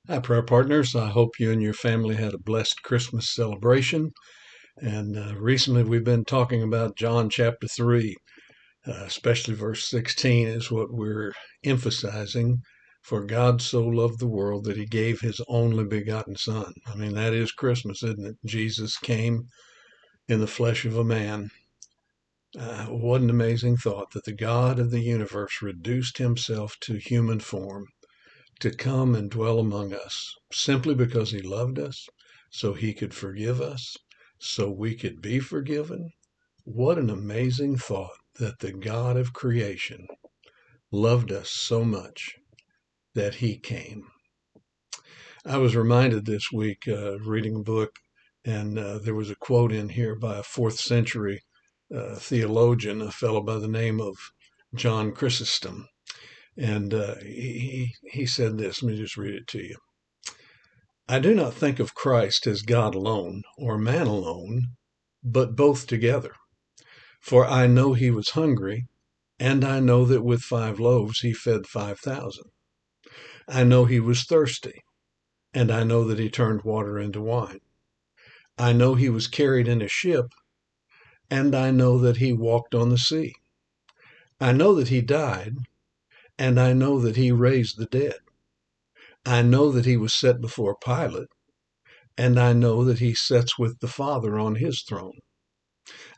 Hi, prayer partners. I hope you and your family had a blessed Christmas celebration. And recently we've been talking about John chapter 3, especially verse 16 is what we're emphasizing. For God so loved the world that he gave his only begotten Son. I mean, that is Christmas, isn't it? Jesus came in the flesh of a man. What an amazing thought that the God of the universe reduced himself to human form to come and dwell among us simply because he loved us, so he could forgive us, so we could be forgiven. What an amazing thought that the God of creation loved us so much that he came. I was reminded this week reading a book, and there was a quote in here by a fourth century theologian, a fellow by the name of John Chrysostom. And he said this. Let me just read it to you. I do not think of Christ as God alone or man alone, but both together. For I know he was hungry, and I know that with 5 loaves he fed 5,000. I know he was thirsty, and I know that he turned water into wine. I know he was carried in a ship, and I know that he walked on the sea. I know that he died, and I know that he raised the dead. I know that he was set before Pilate, and I know that he sits with the Father on his throne.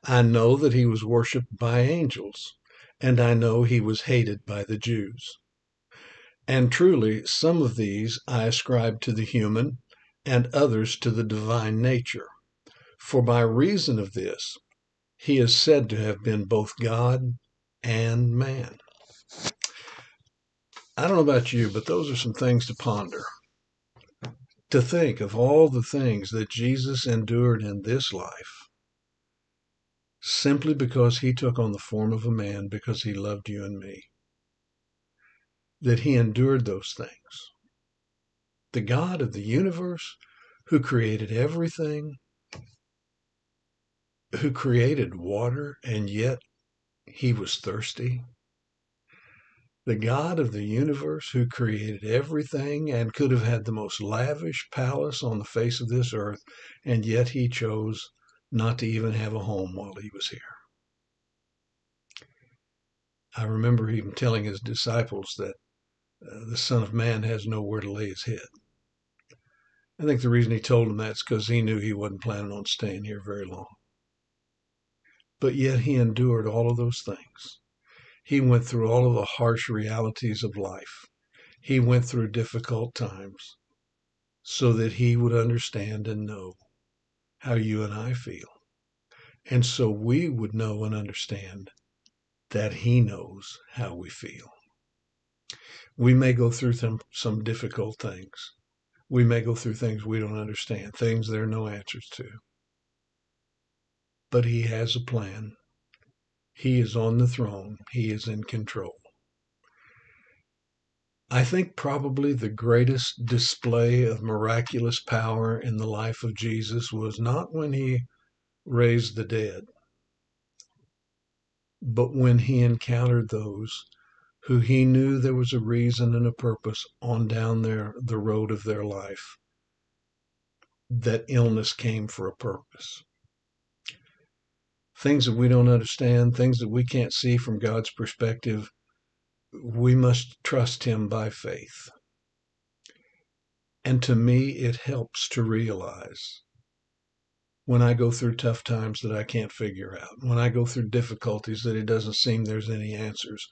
I know that he was worshiped by angels, and I know he was hated by the Jews. And truly, some of these I ascribe to the human, and others to the divine nature. For by reason of this, he is said to have been both God and man. I don't know about you, but those are some things to ponder. To think of all the things that Jesus endured in this life simply because he took on the form of a man because he loved you and me. That he endured those things. The God of the universe who created everything, who created water, and yet he was thirsty. The God of the universe who created everything and could have had the most lavish palace on the face of this earth, and yet he chose not to even have a home while he was here. I remember him telling his disciples that the Son of Man has nowhere to lay his head. I think the reason he told them that is because he knew he wasn't planning on staying here very long. But yet he endured all of those things. He went through all of the harsh realities of life. He went through difficult times so that he would understand and know how you and I feel. And so we would know and understand that he knows how we feel. We may go through some difficult things. We may go through things we don't understand, things there are no answers to. But he has a plan. He is on the throne. He is in control. I think probably the greatest display of miraculous power in the life of Jesus was not when he raised the dead, but when he encountered those who he knew there was a reason and a purpose on down the road of their life, that illness came for a purpose. Things that we don't understand, things that we can't see from God's perspective, we must trust him by faith. And to me, it helps to realize when I go through tough times that I can't figure out, when I go through difficulties that it doesn't seem there's any answers,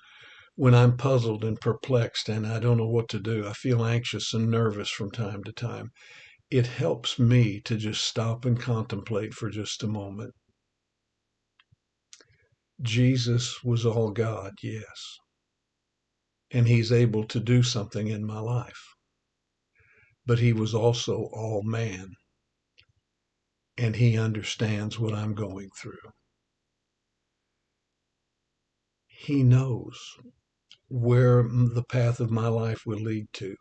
when I'm puzzled and perplexed and I don't know what to do, I feel anxious and nervous from time to time. It helps me to just stop and contemplate for just a moment. Jesus was all God, yes, and he's able to do something in my life, but he was also all man, and he understands what I'm going through. He knows where the path of my life will lead to.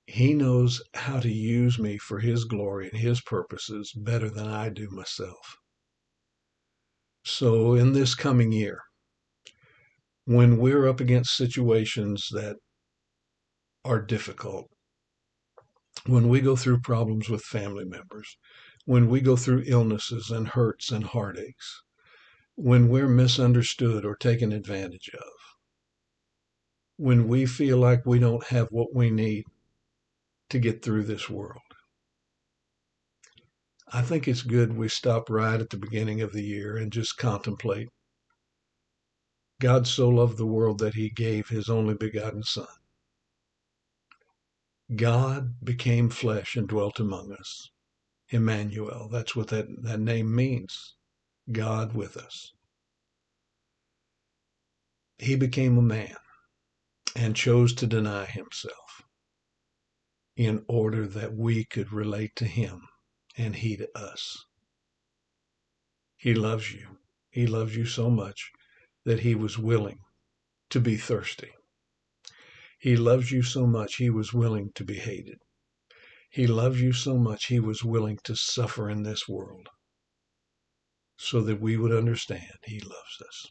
He knows how to use me for his glory and his purposes better than I do myself. So in this coming year, when we're up against situations that are difficult, when we go through problems with family members, when we go through illnesses and hurts and heartaches, when we're misunderstood or taken advantage of, when we feel like we don't have what we need to get through this world. I think it's good we stop right at the beginning of the year and just contemplate. God so loved the world that he gave his only begotten Son. God became flesh and dwelt among us. Emmanuel, that's what that name means. God with us. He became a man and chose to deny himself in order that we could relate to him and he to us. He loves you. He loves you so much that he was willing to be thirsty. He loves you so much he was willing to be hated. He loves you so much he was willing to suffer in this world so that we would understand he loves us.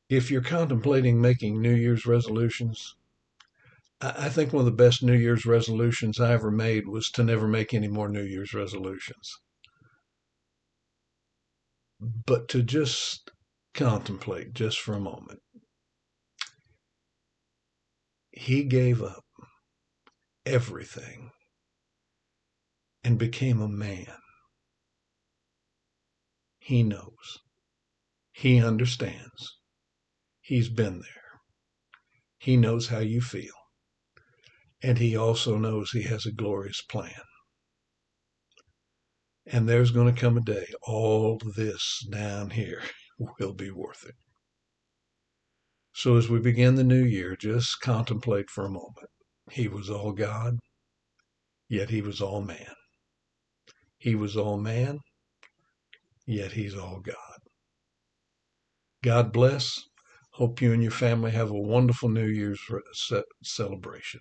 If you're contemplating making New Year's resolutions, I think one of the best New Year's resolutions I ever made was to never make any more New Year's resolutions, but to just contemplate just for a moment. He gave up everything and became a man. He knows. He understands. He's been there. He knows how you feel. And he also knows he has a glorious plan. And there's going to come a day all this down here will be worth it. So as we begin the new year, just contemplate for a moment. He was all God, yet he was all man. He was all man, yet he's all God. God bless. Hope you and your family have a wonderful New Year's celebration.